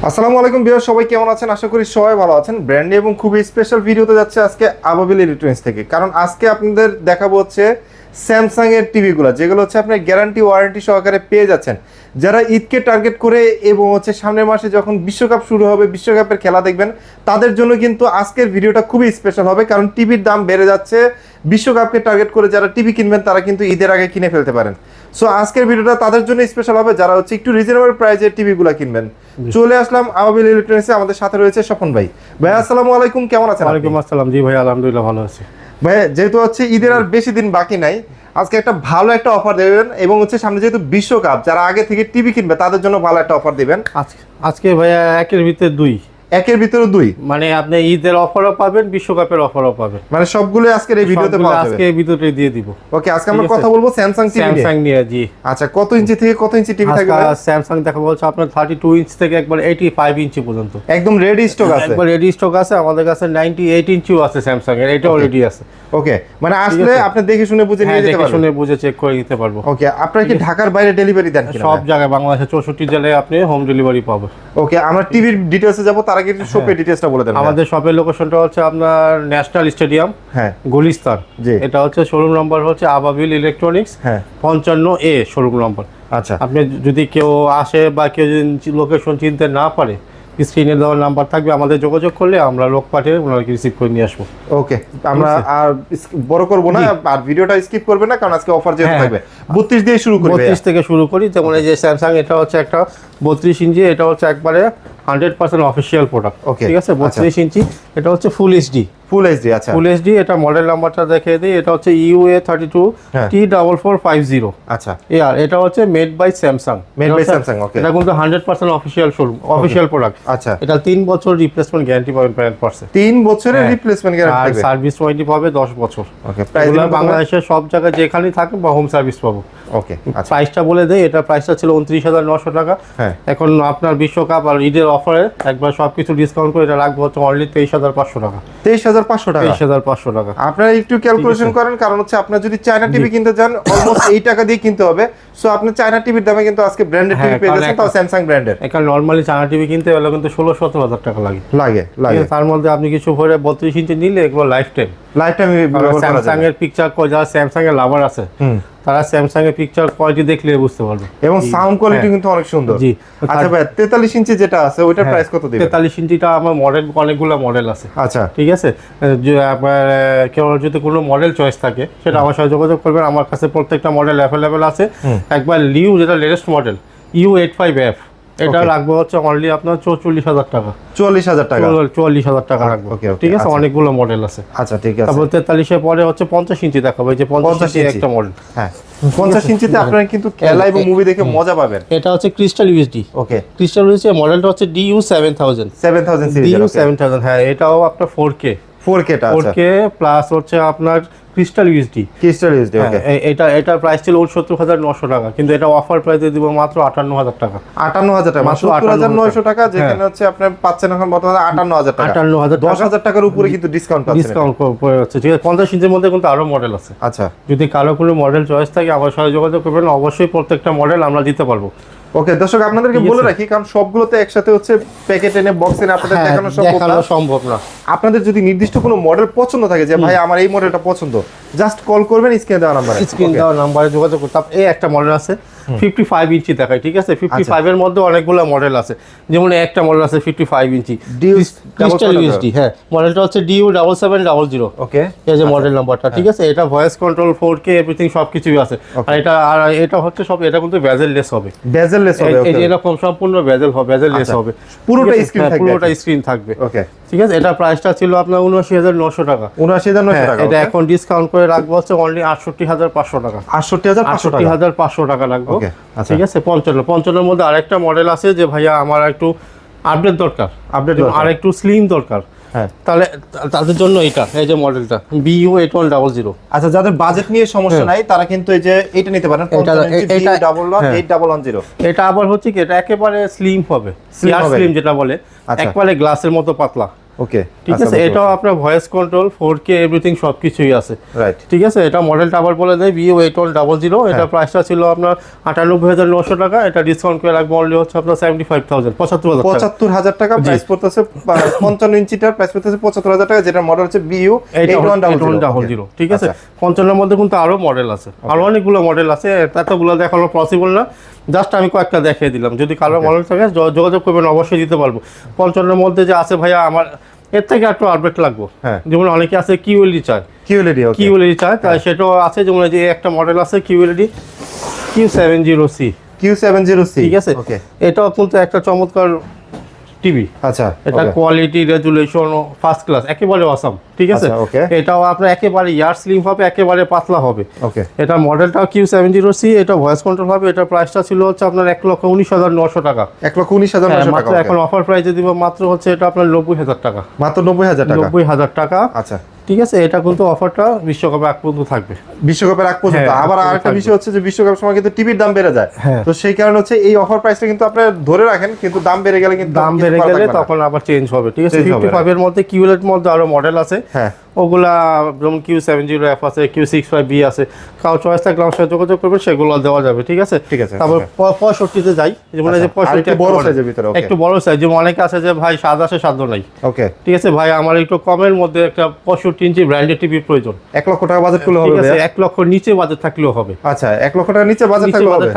আসসালামু আলাইকুম ভিউয়ার, সবাই কেমন আছেন? আশা করি সবাই ভালো আছেন। ব্র্যান্ড নিউ এবং খুবই স্পেশাল ভিডিওতে যাচ্ছে আজকে আবাবিল ইলেকট্রনিক্স থেকে। কারণ আজকে আপনাদের দেখাবো হচ্ছে স্যামসাং এর টিভিগুলো, যেগুলো হচ্ছে আপনি গ্যারান্টি ওয়ারেন্টি সহকারে পেয়ে যাচ্ছেন। যারা ঈদকে টার্গেট করে এবং হচ্ছে সামনের মাসে যখন বিশ্বকাপ শুরু হবে, বিশ্বকাপের খেলা দেখবেন, তাদের জন্য কিন্তু আজকের ভিডিওটা খুবই স্পেশাল হবে। কারণ টিভির দাম বেড়ে যাচ্ছে, বিশ্বকাপকে টার্গেট করে যারা টিভি কিনবেন তারা কিন্তু ঈদের আগে কিনে ফেলতে পারেন। সো আজকের ভিডিওটা তাদের জন্য স্পেশাল হবে যারা হচ্ছে একটু রিজনেবল প্রাইসে টিভিগুলো কিনবেন। চলে আসলাম আবাবিল ইলেকট্রনিক্সে, আমাদের সাথে রয়েছে স্বপন ভাই। ভাই আসসালামু আলাইকুম, কেমন আছেন? ওয়ালাইকুম আসসালাম। জি ভাই, আলহামদুলিল্লাহ ভালো আছি। ভাই যেহেতু হচ্ছে ঈদের আর বেশি দিন বাকি নাই, আজকে একটা ভালো একটা অফার দেবেন এবং হচ্ছে সামনে যেহেতু বিশ্বকাপ, যারা আগে থেকে টিভি কিনবে তাদের জন্য ভালো একটা অফার দিবেন। আজকে ভাইয়া একের ভিতরে দুই, একের ভিতরে দুই, মানে আপনি ঈদের অফারও পাবেন, বিশ্বকাপের অফারও পাবেন, মানে সবগুলো আজকের এই ভিডিওতে পাওয়া যাবে। আজকে এই ভিডিওতে দিয়ে দিব। ওকে, আজকে আমরা কথা বলবো স্যামসাং টিভি নিয়ে। স্যামসাং নিয়ে। জি আচ্ছা, কত ইঞ্চি থেকে কত ইঞ্চি টিভি থাকবে? স্যামসাং দেখা বলছে আপনার 32 ইঞ্চ থেকে একবার 85 ইঞ্চি পর্যন্ত একদম রেডি স্টক আছে। একবার রেডি স্টক আছে আমাদের কাছে। 98 ইঞ্চিও আছে স্যামসাং এর, এটা অলরেডি আছে। ওকে, মানে আসলে আপনি দেখে শুনে বুঝে নিয়ে যেতে দেখে পারবেন। শুনে বুঝে চেক করে নিতে পারবো। ওকে, আপনারা কি ঢাকার বাইরে ডেলিভারি দেন কিনা? সব জায়গায় বাংলাদেশের 64 জেলায় আপনি হোম ডেলিভারি পাবেন। ওকে, আমরা টিভির ডিটেইলসে যাব, তার আগে একটু শপের ডিটেইলসটা বলে দেন। আমাদের শপের লোকেশনটা হচ্ছে আপনার ন্যাশনাল স্টেডিয়াম, হ্যাঁ, গুলিস্তান। জি। এটা হচ্ছে শোরুম নাম্বার হচ্ছে আবাবিল ইলেকট্রনিক্স, হ্যাঁ 55A শোরুম নাম্বার। আচ্ছা, আপনি যদি কেউ আসে বা কেউ যদি লোকেশন চিনতে না পারে, স্ক্রিনে দেওয়ার নাম্বার থাকবে, আমাদের যোগাযোগ করলে আমরা লোক পাঠিয়ে ওনাকে রিসিভ করে নিয়ে আসবো। ওকে, আমরা আর বড় করব না, আর ভিডিওটা স্কিপ করবে না, কারণ আজকে অফার যেহেতু থাকবে। 32 দিয়ে শুরু করি, 32 থেকে শুরু করি। যেমন এই যে স্যামসাং, এটা হচ্ছে একটা 32 ইঞ্চি, এটা হচ্ছে একবারে 100% অফিসিয়াল প্রোডাক্ট। Okay, ঠিক আছে, 32 ইঞ্চি, এটা হচ্ছে ফুল এইচডি। Full HD. আচ্ছা, ফুল এইচডি, এটা মডেল নাম্বারটা দেখিয়ে দিই। এটা হচ্ছে UA32 হ্যাঁ। T4450। আচ্ছা, এটা হচ্ছে made by Samsung. Made by Samsung. Okay, এটা কিন্তু 100% অফিসিয়াল শোরুম, অফিসিয়াল প্রোডাক্ট। আচ্ছা, এটা 3 বছর রিপ্লেসমেন্ট গ্যারান্টি পাবেন 100%। 3 বছরের রিপ্লেসমেন্ট গ্যারান্টি আর থাকবে। সার্ভিস ওয়ারেন্টি পাবে 10 বছর। ওকে, প্রাইস বাংলাদেশের সব জায়গায় যেখানেই থাকেন বা হোম সার্ভিস পাবো। ওকে, আচ্ছা, প্রাইসটা বলে দেই। এটা প্রাইসটা ছিল 29,900 টাকা। হ্যাঁ, এখন আপনার বিশ্বকাপ আর ঈদের অফারে একবার সবকিছু ডিসকাউন্ট করে এটা রাখবো হচ্ছে অনলি 23,500 টাকা। 23,500 টাকা। 23,500 টাকা। আপনারা একটু ক্যালকুলেশন করেন, কারণ হচ্ছে আপনারা যদি চায়না টিভি কিনতে যান অলমোস্ট এই টাকা দিয়ে কিনতে হবে। সো আপনি চায়না টিভির দামে কিন্তু আজকে ব্র্যান্ডেড টিভি পেয়ে যাচ্ছেন, তাও স্যামসাং ব্র্যান্ডের। এখন নরমালি চায়না টিভি কিনতে হলে কিন্তু 16-17 টাকা লাগে। লাগে। তার মধ্যে আপনি কিছু ভরে 32 ইঞ্চি নিলে এগুলো লাইফ টাইম স্যামসাং এর পিকচার, যারা স্যামসাং এর লাভার আছে তারা স্যামসাং এর পিকচার কোয়ালিটি দেখলে বুঝতে পারবে, এবং সাউন্ড কোয়ালিটি কিন্তু অনেক সুন্দর। জি। আচ্ছা ভাই, 43 ইঞ্চি যেটা আছে ওইটার প্রাইস কত দিবেন? 43 ইঞ্চিটা আমার মডেল, অনেকগুলো মডেল আছে। আচ্ছা, ঠিক আছে, যে আপনার কেউ যদি কোনো মডেল চয়েস থাকে সেটা আমার সাথে যোগাযোগ করবেন। আমার কাছে প্রত্যেকটা মডেল অ্যাভেলেবেল আছে। একবার লিউ, যেটা লেটেস্ট মডেল U85F, এটা রাখবো হচ্ছে অনলি আপনার 44,000 টাকা। 44,000 টাকা। 44,000 টাকা রাখবো। ঠিক আছে, অনেকগুলো মডেল আছে। আচ্ছা, ঠিক আছে। তারপর 43 এর পরে হচ্ছে 50 ইঞ্চি দেখাবো। এই যে 50 ইঞ্চি একটা মডেল। হ্যাঁ, 50 ইঞ্চিতে আপনারা কিন্তু খেলা এবং মুভি দেখে মজা পাবেন। এটা হচ্ছে ক্রিস্টাল ইউএসডি। ওকে, ক্রিস্টাল ইউএসডি মডেলটা হচ্ছে DU7000 সিরিজ। DU7000। হ্যাঁ, এটাও আপনার 4K 4K টা। আচ্ছা, 4K প্লাস হচ্ছে আপনার ক্রিস্টাল ইউএসডি। ওকে। এটার প্রাইস ছিল 69,900 টাকা, কিন্তু এটা অফার প্রাইসে দিব মাত্র 58,000 টাকা। 58,000 টাকা, মাত্র 70,900 টাকা, যেখানে হচ্ছে আপনি পাচ্ছেন এখন বর্তমানে 58,000 টাকা। 58,000 টাকা। 10,000 টাকার উপরে কিন্তু ডিসকাউন্ট পাচ্ছেন। ডিসকাউন্ট করে হচ্ছে। ঠিক আছে, 50 ইঞ্চির মধ্যে কিন্তু আরো মডেল আছে। আচ্ছা, যদি কারো কোনো মডেল চয়েস থাকে আমার সাথে যোগাযোগ করবেন, অবশ্যই প্রত্যেকটা মডেল আমরা দিতে পারবো। ওকে দর্শক, আপনাদেরকে বলে রাখি, কারণ সবগুলোতে একসাথে হচ্ছে প্যাকেট এনে বক্স এনে আপনাদের দেখানো সম্ভব না। আপনাদের যদি নির্দিষ্ট কোনো মডেল পছন্দ থাকে, যে ভাই আমার এই মডেলটা পছন্দ, জাস্ট কল করবেন স্ক্রিনে দেওয়া নাম্বারে। স্ক্রিন দেওয়া নাম্বারে যোগাযোগ করতে। এই একটা মডেল আছে 55 ইঞ্চি দেখায়। ঠিক আছে, 55 এর মধ্যে অনেকগুলো মডেল আছে। যেমন একটা মডেল আছে 55 ইঞ্চি ক্রিস্টাল ইউএসডি। হ্যাঁ, মডেলটা হচ্ছে DU7700। ওকে, এই যে মডেল নাম্বারটা। ঠিক আছে, এটা ভয়েস কন্ট্রোল, 4K এভরিথিং সবকিছুই আছে। আর এটা হচ্ছে সব, এটা কিন্তু বেজেললেস হবে। বেজেললেস হবে। এই যে এরকম সম্পূর্ণ বেজেল হবে, বেজেললেস হবে। পুরোটা স্ক্রিন থাকবে। পুরোটা স্ক্রিন থাকবে। ওকে, ঠিক আছে, এটা প্রাইসটা ছিল আপনার 79,900 টাকা। 79,900 টাকা। এটা এখন ডিসকাউন্ট করে রাখবো হচ্ছে অনলি 68,500 টাকা। 68,500 টাকা রাখবো। ওকে, আচ্ছা, ঠিক আছে। 55 এর মধ্যে আরেকটা মডেল আছে যে ভাইয়া আমার একটু আপডেট দরকার, আর একটু স্লিম দরকার। হ্যাঁ, তাহলে তাদের জন্য এটা, এই যে মডেলটা BU8100। আচ্ছা, যাদের বাজেট নিয়ে সমস্যা নাই তারা কিন্তু এই যে এটা নিতে পারেন। এটা আবার হচ্ছে কি, এটা একেবারে স্লিম হবে, স্লিম যেটা বলে, একবারে গ্লাসের মতো পাতলা। ওকে, ঠিক আছে। এটাও আপনার ভয়েস কন্ট্রোল 4K এভরিথিং সবকিছুই আছে, রাইট। ঠিক আছে। এটা মডেলটা আবার বলে দেয় VU8100, এটা প্রাইসটা ছিল আপনার 98,900 টাকা, এটা ডিসকাউন্ট করে রাখবো অনলি হচ্ছে আপনার 75,000, 75,000 টাকা প্রাইস পড়তেছে। 55 ইঞ্চিটার প্রাইস পড়তেছে 75,000 টাকা, যেটা মডেল হচ্ছে VU8100, ঠিক আছে। 55 মধ্যে কিন্তু আরো মডেল আছে, আরো অনেকগুলো মডেল আছে, এতগুলো দেখানো পসিবল না, জাস্ট আমি কয়েকটা দেখিয়ে দিলাম। যদি কারো মডেল থাকে যোগাযোগ করবেন, অবশ্যই দিতে পারবো। 55 মধ্যে যে আছে ভাইয়া, আমার এর থেকে একটু আপডেট লাগবে, যেমন অনেকে আছে কিউএলডি চায়, কিউএলডি চায়, তাই সেটাও আছে। যেমন এই যে একটা মডেল আছে কিউএলডি Q70C, ঠিক আছে। এটাও কিন্তু একটা চমৎকার টিভি। আচ্ছা, এটা কোয়ালিটি, রেজুলেশন ফার্স্ট ক্লাস, একেবারে অসাম, ঠিক আছে। এটাও আপনার একেবারে ইয়ার স্লিম হবে, একেবারে পাতলা হবে। এটা মডেলটা Q70C, এটা ভয়েস কন্ট্রোল হবে। এটা প্রাইসটা ছিল হচ্ছে আপনার 1,19,900 টাকা, 1,19,900 টাকা। এখন অফার প্রাইসে দিব মাত্র হচ্ছে এটা আপনার 90,000 টাকা, মাত্র 90,000 টাকা। আচ্ছা, ঠিক আছে। এটা কিন্তু অফারটা বিশ্বকাপের আগ পর্যন্ত থাকবে, বিশ্বকাপের আগ পর্যন্ত। আবার আরেকটা বিষয় হচ্ছে যে বিশ্বকাপের সময় কিন্তু টিভির দাম বেড়ে যায়, তো সেই কারণে হচ্ছে এই অফার প্রাইসটা কিন্তু আপনারা ধরে রাখেন, কিন্তু দাম বেড়ে গেলে তখন আবার চেঞ্জ হবে, ঠিক আছে। 55 এর মধ্যে কিউএলএড মধ্যে আরো মডেল আছে, ওগুলা যেমন Q70F আছে, Q65B আছে, কাউ চয়েস থাকলে আমার সাথে যোগাযোগ করবে, সেগুলো দেওয়া যাবে, ঠিক আছে। তারপর 65 যাই, যেমন এই যে 65 বড় সাইজের ভিতরে, একটু বড় সাইজ, যেমন অনেকে আছে যে ভাই স্বাদ আছে সাধ্য নাই, ওকে, ঠিক আছে ভাই আমার একটু কমের মধ্যে একটা 65 ইঞ্চি ব্র্যান্ডেড টিভি প্রয়োজন, 1 লক্ষ টাকা বাজেট করলে হবে, 1 লক্ষ নিচে বাজেট থাকলেও হবে। আচ্ছা, 1 লক্ষ টাকার নিচে বাজেট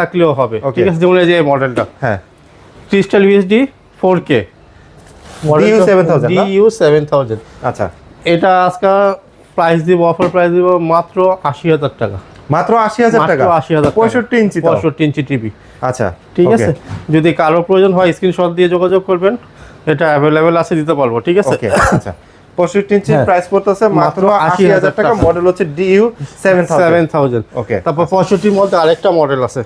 থাকলেও হবে, ঠিক আছে। যেমন এই যে মডেলটা ক্রিস্টাল UHD 4K DU7000, আচ্ছা, এটা আজকে প্রাইস দিব, অফার প্রাইস দিব মাত্র 80,000 টাকা, মাত্র 80,000 টাকা, 65 ইঞ্চি টিভি। আচ্ছা, ঠিক আছে। যদি কারো প্রয়োজন হয় স্ক্রিনশট দিয়ে যোগাযোগ করবেন, এটা অ্যাভেলেবেল আছে, দিতে পারবো, ঠিক আছে। আচ্ছা, 65 ইঞ্চি প্রাইস পড়তেছে মাত্র 80,000 টাকা, মডেল হচ্ছে DU7000। ওকে, তারপর 65 মধ্যে আরেকটা মডেল আছে,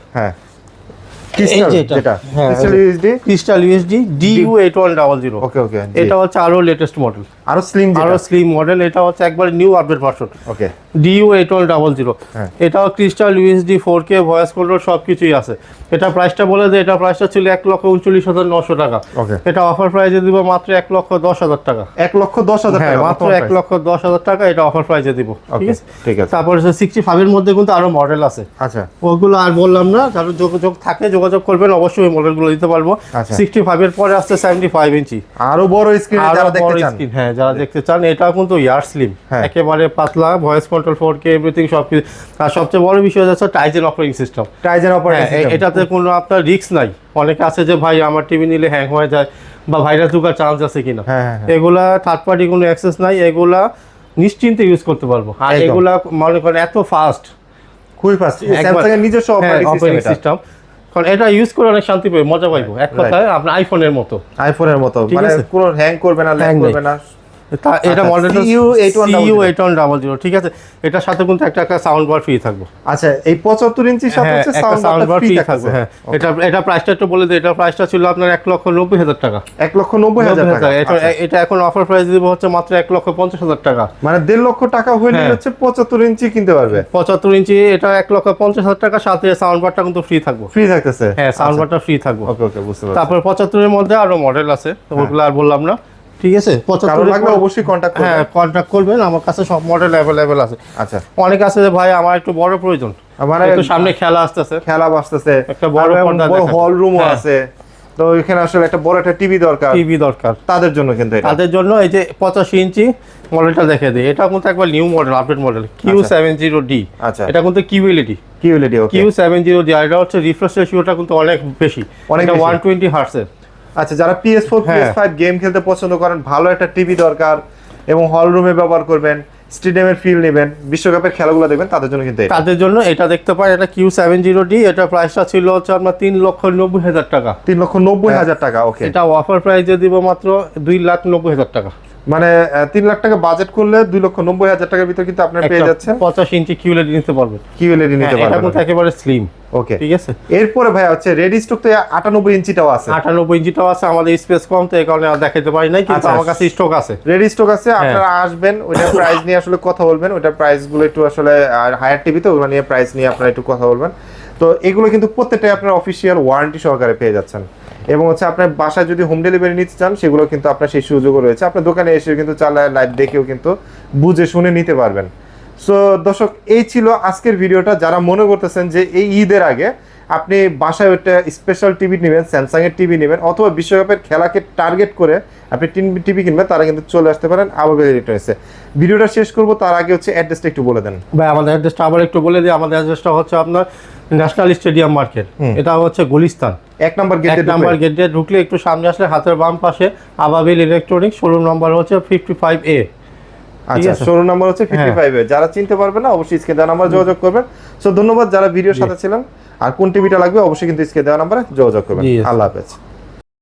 ক্রিস্টাল UHD DU8100। এটা হচ্ছে আরো লেটেস্ট মডেল, আরো স্লিম মডেল। এটা হচ্ছে একবার নিউ আপডেট ভার্সন, DU8100। এটাও crystal UHD 4K voice control সবকিছুই আছে। এটা প্রাইসটা বলে দেয়, এটা প্রাইসটা ছিল 1,39,900 টাকা, এটা অফার প্রাইসে দিব মাত্র 1,10,000 টাকা, 1,10,000 টাকা, মাত্র 1,10,000 টাকা, এটা অফার প্রাইসে দিব, ঠিক আছে। তারপর 65 এর মধ্যে কিন্তু আরো মডেল আছে, আচ্ছা, ওগুলো আর বললাম না, যারা যোগাযোগ থাকে যোগাযোগ করবেন, অবশ্যই ওই মডেলগুলো দিতে পারবো। 65 এর পরে আসছে 75 ইঞ্চি, আরো বড় স্ক্রিন, যারা দেখতে চান, যারা দেখতে চান। এটা কিন্তু ইয়ার স্লিম, একেবারে পাতলা, ভয়েস কন্ট্রোল 4K এভরিথিং সবকিছু। আর সবচেয়ে বড় বিষয় হচ্ছে টাইজেন অপারেটিং সিস্টেম, এটাতে কোনো আপনার রিস্ক নাই। অনেকে আছে যে ভাই আমার টিভি নিলে হ্যাং হয়ে যায় বা ভাইরাস ঢোকার চান্স আছে কিনা, এগুলা থার্ড পার্টি কোনো অ্যাক্সেস নাই, এগুলা নিশ্চিন্তে ইউজ করতে পারবো। আর এগুলা মনে করেন এত ফাস্ট, খুবই ফাস্ট, স্যামসাং এর নিজস্ব অপারেটিং সিস্টেম, কারণ এটা ইউজ করে অনেক শান্তি পাই, মজা পাইবো। এক কথায় আপনার আইফোনের মতো, মানে কোনো হ্যাং করবে না, ল্যাগ করবে না। এটা মডেলটা CU8100, ঠিক আছে। এটার সাথে কিন্তু একটা সাউন্ড বার ফ্রি থাকবে। আচ্ছা, এই 75 ইঞ্চির সাথে হচ্ছে সাউন্ড বার ফ্রি থাকবে। এটা প্রাইসটা একটু বলে দিই, এটা প্রাইসটা ছিল আপনার 1,90,000 টাকা, 1,90,000 টাকা। এটা এখন অফার প্রাইস দিব হচ্ছে মাত্র 1,50,000 টাকা, মানে 1.5 লক্ষ টাকা হলে হচ্ছে 75 ইঞ্চি কিনতে পারবে। 75 ইঞ্চি, এটা 1,50,000 টাকা, সাথে সাউন্ড বারটা কিন্তু ফ্রি থাকবে, ফ্রি থাকতেছে। সাউন্ড বারটা ফ্রি থাকবে। ওকে, বুঝতে পারছি। তারপর 75 এর মধ্যে আরো মডেল আছে, ওগুলো আর বললাম না, ঠিক আছে। 75 লাগলে অবশ্যই কন্টাক্ট করবেন, কন্টাক্ট করবেন, আমার কাছে সব মডেল অ্যাভেলেবেল আছে। আচ্ছা, অনেক আছে যে ভাই আমার একটু বড় প্রয়োজন, আমার একটু সামনে খেলা আসতেছে, একটা বড় পর্দা, বড় হল রুমও আছে, তো এখানে আসলে একটা বড় একটা টিভি দরকার তাদের জন্য, কিন্তু তাদের জন্য এই যে 85 ইঞ্চি মডেলটা দেখে দিই। এটা কিন্তু একবার new model, update model Q70D। আচ্ছা, এটা কিন্তু Q70D, এটা হচ্ছে রিফ্রেশ রেশিওটা কিন্তু অনেক বেশি, এটা 120 হার্টজের। আচ্ছা, যারা PS4 PS5 গেম খেলতে পছন্দ করেন, ভালো একটা টিভি দরকার এবং হল রুমে ব্যবহার করবেন, স্টেডিয়ামের ফিল নেবেন, বিশ্বকাপের খেলাগুলো দেখবেন, তাদের জন্য কিন্তু এটা দেখতে পারেন। এটা Q70D, এটা প্রাইসটা ছিল হচ্ছে আপনার 3,90,000 টাকা, 3,90,000 টাকা। ওকে, এটা অফার প্রাইসে দিব মাত্র 2,90,000 টাকা, মানে 3 লাখ টাকা বাজেট করলে 2,90,000 টাকার ভিতর কিন্তু আপনি পেয়ে যাচ্ছেন 85 ইঞ্চি QLED নিতে পারবেন, এটা কিন্তু একেবারে স্লিম। ওকে, ঠিক আছে। এরপরে ভাই হচ্ছে রেডি স্টক তো 98 ইঞ্চিটাও আছে, 98 ইঞ্চিটাও আছে, আমাদের স্পেস কম তো এই কারণে আর দেখাতে পারি নাই, কিন্তু আমার কাছে স্টক আছে, রেডি স্টক আছে। আপনারা আসবেন, ওইটার প্রাইস নিয়ে আসলে কথা বলবেন, ওইটার প্রাইস গুলো একটু আসলে হায়ার টিভি তো ওগুলো নিয়ে প্রাইস নিয়ে আপনারা একটু কথা বলবেন। তো এগুলো কিন্তু প্রত্যেকটাই আপনারা অফিশিয়াল ওয়ারেন্টি সহকারে পেয়ে যাচ্ছেন। এবং হচ্ছে আপনার বাসায় যদি হোম ডেলিভারি নিতে চান সেগুলো কিন্তু আপনার সেই সুযোগও রয়েছে, আপনার দোকানে এসে কিন্তু চালায় লাইভ দেখেও কিন্তু বুঝে শুনে নিতে পারবেন। সো দর্শক, এই ছিল আজকের ভিডিওটা। যারা মনে করতেছেন যে এই ঈদের আগে আপনি বাসায় একটা স্পেশাল টিভি নেবেন, স্যামসাংয়ের টিভি নেবেন, অথবা বিশ্বকাপের খেলাকে টার্গেট করে আপনি টিভি কিনবেন, তারা কিন্তু চলে আসতে পারেন আবাবিল ইলেকট্রনিক্সে। ভিডিওটা শেষ করব তার আগে হচ্ছে অ্যাড্রেসটা একটু বলে দেন ভাই। আমাদের অ্যাড্রেসটা আবার একটু বলে দিই। আমাদের অ্যাড্রেসটা হচ্ছে আপনার ন্যাশনাল স্টেডিয়াম মার্কেট, এটা হচ্ছে গুলিস্তান 1 নম্বর এক গেটে নাম্বার গেট দিয়ে ঢুকলে একটু সামনে আসলে হাতের বাম পাশে আবাবিল ইলেকট্রনিক্স, শোরুম নাম্বার হচ্ছে 55A। আচ্ছা, শোরুম নাম্বার হচ্ছে 55 এ। যারা চিনতে পারবে না অবশ্যই স্ক্রিনে দেওয়া নাম্বার যোগাযোগ করবেন। সো ধন্যবাদ যারা ভিডিওর সাথে ছিলেন। আর কোন টিভিটা লাগবে অবশ্যই কিন্তু স্ক্রিনে দেওয়া নাম্বারে যোগাযোগ করবেন। আল্লাহ হাফেজ।